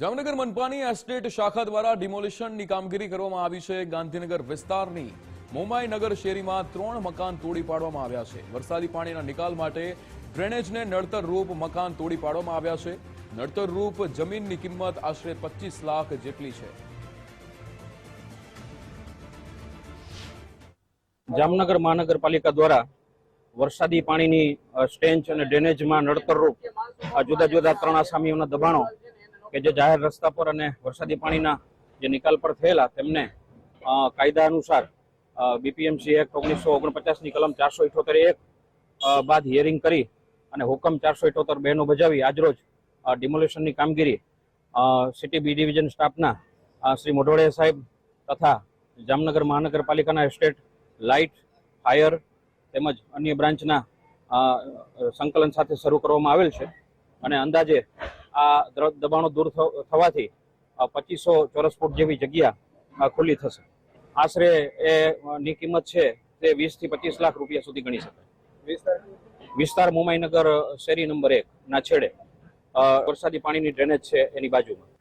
Jamnagar મનપાની estate શાખા દ્વારા ડિમોલિશનની કામગીરી કરવામાં આવી છે। ગાંધીનગર વિસ્તારની મોમાઈ નગર શેરીમાં 3 મકાન તોડી પાડવામાં આવ્યા છે। વરસાદી પાણીના નિકાલ માટે ડ્રેનેજને નડતરરૂપ મકાન તોડી પાડવામાં આવ્યા છે। નડતરરૂપ જમીનની કિંમત આશરે 25 લાખ જેટલી છે। જામનગર મહાનગરપાલિકા દ્વારા વરસાદી પાણીની સ્ટેન્ચ અને ડ્રેનેજમાં નડતરરૂપ જુદા જુદા 3 આસામીઓના દબાણો કે જે જાહેર રસ્તા પર અને વરસાદી પાણીના જે નિકાલ પર થયેલા તેમને કાયદા અનુસાર બીપીએમસી એક્ટ 1949ની કલમ 478(1) બાદ હિયરિંગ કરી અને હુકમ 478(2) નો બજાવી આજરોજ ડિમોલિશનની કામગીરી સિટી બી ડિવિઝન સ્ટાફના શ્રી મોઢવાડિયા સાહેબ તથા જામનગર મહાનગરપાલિકાના એસ્ટેટ લાઇટ ફાયર તેમજ અન્ય બ્રાન્ચના સંકલન સાથે શરૂ કરવામાં આવેલ છે અને અંદાજે આ દબાણો દૂર થવાથી 2500 ચોરસ ફૂટ જેવી જગ્યા ખુલ્લી થશે। આશરે એની કિંમત છે તે 20 થી 25 લાખ રૂપિયા સુધી ગણી શકાય। વિસ્તાર મોમાઈનગર શેરી નંબર 1 ના છેડે વરસાદી પાણીની ડ્રેનેજ છે એની બાજુમાં।